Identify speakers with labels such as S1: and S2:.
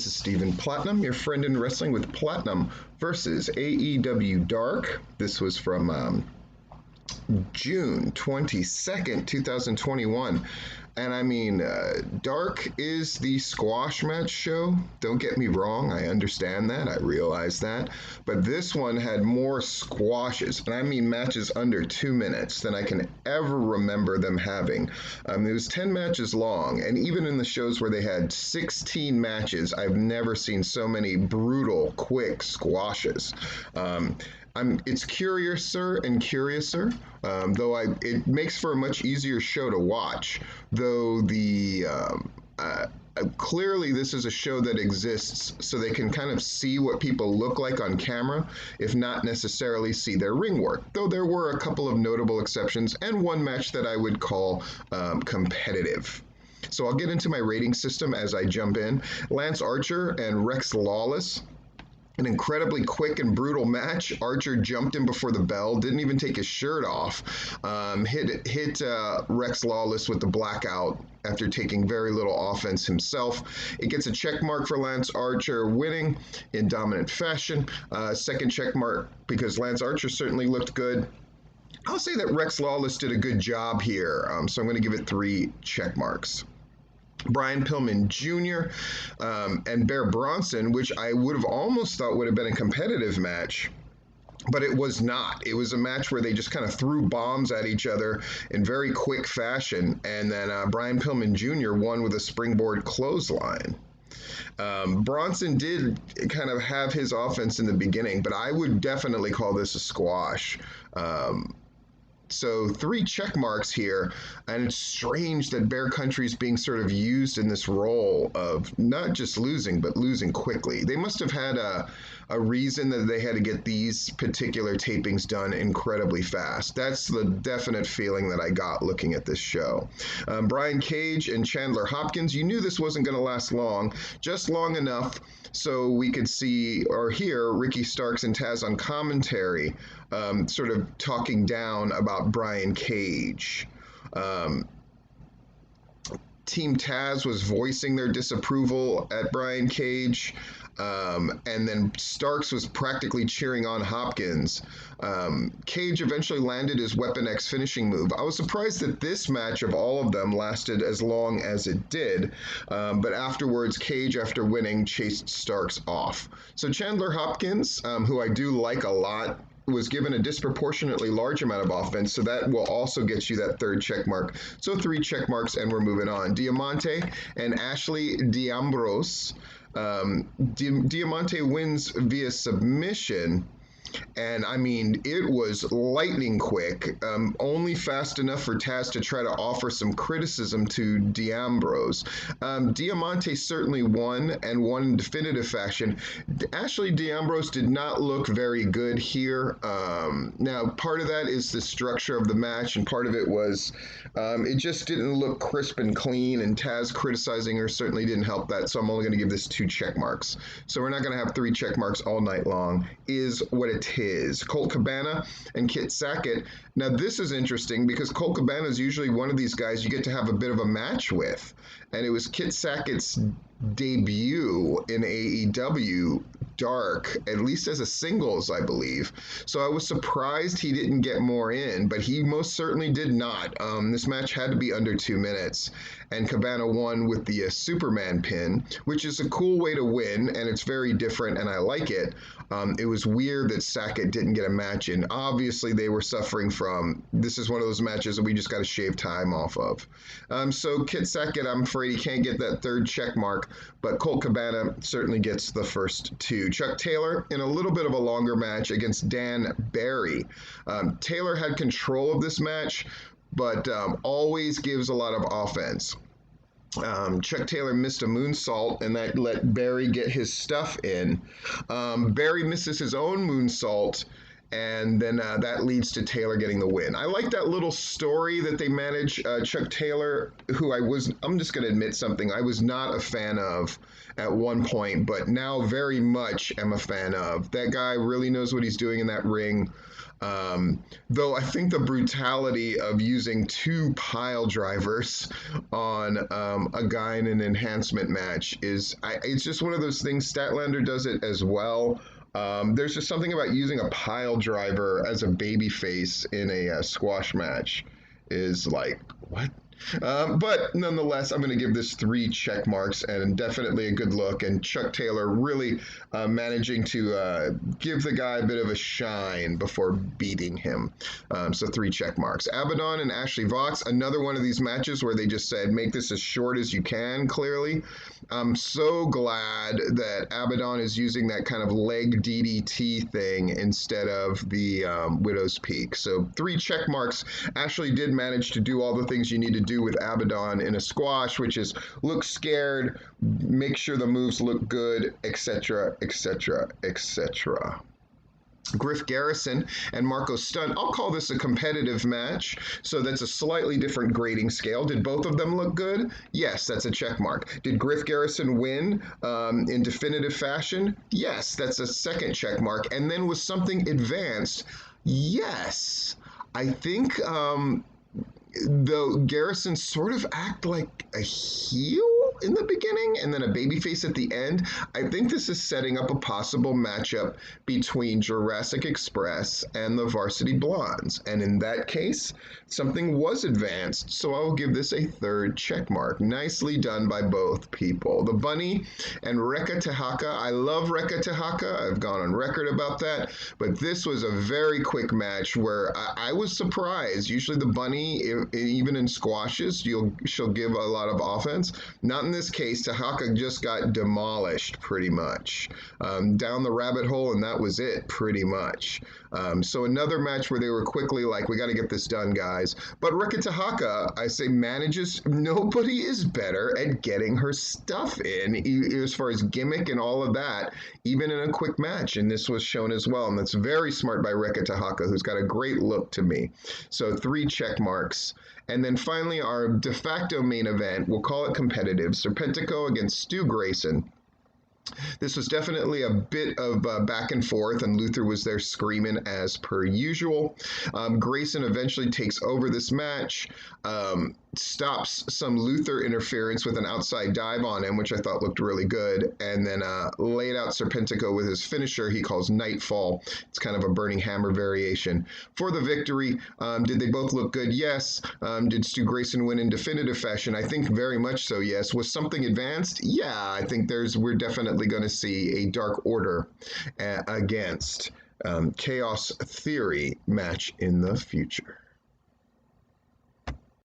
S1: This is Stephen Platinum, your friend in wrestling with Platinum versus AEW Dark. This was from June 22nd, 2021. And I mean, Dark is the squash match show. Don't get me wrong. I understand that. I realize that. But this one had more squashes, and I mean matches under 2 minutes, than I can ever remember them having. It was 10 matches long, and even in the shows where they had 16 matches, I've never seen so many brutal, quick squashes. It's curiouser and curiouser, though it makes for a much easier show to watch. Though clearly this is a show that exists so they can kind of see what people look like on camera, if not necessarily see their ring work. Though there were a couple of notable exceptions, and one match that I would call competitive. So I'll get into my rating system as I jump in. Lance Archer and Rex Lawless. An incredibly quick and brutal match. Archer jumped in before the bell, didn't even take his shirt off, hit Rex Lawless with the blackout after taking very little offense himself. It gets a check mark for Lance Archer winning in dominant fashion. Second check mark because Lance Archer certainly looked good. I'll say that Rex Lawless did a good job here, so I'm going to give it 3 check marks. Brian Pillman Jr. And Bear Bronson, which I would have almost thought would have been a competitive match, but it was not. It was a match where they just kind of threw bombs at each other in very quick fashion, and then Brian Pillman Jr. won with a springboard clothesline. Bronson did kind of have his offense in the beginning, but I would definitely call this a squash. So 3 check marks here, and it's strange that Bear Country is being sort of used in this role of not just losing, but losing quickly. They must have had a reason that they had to get these particular tapings done incredibly fast. That's the definite feeling that I got looking at this show. Brian Cage and Chandler Hopkins, you knew this wasn't going to last long, just long enough so we could see or hear Ricky Starks and Taz on commentary sort of talking down about Brian Cage. Team Taz was voicing their disapproval at Brian Cage, and then Starks was practically cheering on Hopkins. Cage eventually landed his Weapon X finishing move. I was surprised that this match of all of them lasted as long as it did, but afterwards, Cage, after winning, chased Starks off. So Chandler Hopkins, who I do like a lot, was given a disproportionately large amount of offense, so that will also get you that 3rd check mark. So 3 check marks, and we're moving on. Diamante and Ashley D'Ambrose. Diamante wins via submission, and I mean, it was lightning quick, only fast enough for Taz to try to offer some criticism to D'Ambrose. Diamante certainly won, and won in definitive fashion. Ashley D'Ambrose did not look very good here. Now, part of that is the structure of the match, and part of it was it just didn't look crisp and clean, and Taz criticizing her certainly didn't help that, so I'm only going to give this 2 check marks. So we're not going to have 3 check marks all night long, is what it is. Colt Cabana and Kit Sackett. Now this is interesting because Colt Cabana is usually one of these guys you get to have a bit of a match with, and it was Kit Sackett's debut in AEW Dark, at least as a singles, I believe. So I was surprised he didn't get more in, but he most certainly did not. This match had to be under 2 minutes, and Cabana won with the Superman pin, which is a cool way to win, and it's very different, and I like it. It was weird that Sackett didn't get a match in. Obviously, they were suffering from, this is one of those matches that we just got to shave time off of. So Kit Sackett, I'm afraid he can't get that 3rd check mark, but Colt Cabana certainly gets the first 2. Chuck Taylor in a little bit of a longer match against Dan Barry. Taylor had control of this match, but always gives a lot of offense. Chuck Taylor missed a moonsault, and that let Barry get his stuff in. Barry misses his own moonsault, and then that leads to Taylor getting the win. I like that little story that they manage. Chuck Taylor, who I'm just going to admit something, I was not a fan of at one point, but now very much am a fan of. That guy really knows what he's doing in that ring. Though I think the brutality of using 2 pile drivers on a guy in an enhancement match it's just one of those things. Statlander does it as well. There's just something about using a pile driver as a baby face in a squash match is like, what? But nonetheless, I'm going to give this 3 check marks and definitely a good look. And Chuck Taylor really managing to give the guy a bit of a shine before beating him. So 3 check marks. Abaddon and Ashley Vox, another one of these matches where they just said, make this as short as you can, clearly. I'm so glad that Abaddon is using that kind of leg DDT thing instead of the Widow's Peak. So 3 check marks. Ashley did manage to do all the things you need to do with Abaddon in a squash, which is look scared, make sure the moves look good, etc., etc., etc. Griff Garrison and Marko Stunt. I'll call this a competitive match, so that's a slightly different grading scale. Did both of them look good? Yes, that's a check mark. Did Griff Garrison win in definitive fashion? Yes, that's a second check mark. And then was something advanced? Yes. I think though Garrison sort of act like a heel in the beginning and then a babyface at the end, I think this is setting up a possible matchup between Jurassic Express and the Varsity Blondes. And in that case, something was advanced, so I'll give this a 3rd check mark. Nicely done by both people. The Bunny and Reka Tehaka. I love Reka Tehaka. I've gone on record about that, but this was a very quick match where I was surprised. Usually the Bunny, even in squashes, she'll give a lot of offense. Not in this case. Tehaka just got demolished pretty much. Down the rabbit hole, and that was it pretty much. So another match where they were quickly like, we got to get this done, guys. But Reka Tehaka, I say, manages. Nobody is better at getting her stuff in, as far as gimmick and all of that, even in a quick match. And this was shown as well. And that's very smart by Reka Tehaka, who's got a great look to me. So 3 check marks. And then finally, our de facto main event, we'll call it competitive, Serpentico against Stu Grayson. This was definitely a bit of back and forth, and Luther was there screaming as per usual. Grayson eventually takes over this match, stops some Luther interference with an outside dive on him, which I thought looked really good, and then laid out Serpentico with his finisher he calls Nightfall. It's kind of a Burning Hammer variation for the victory. Did they both look good? Yes. Did Stu Grayson win in definitive fashion? I think very much so, yes. Was something advanced? Yeah, I think we're definitely going to see a Dark Order against Chaos Theory match in the future.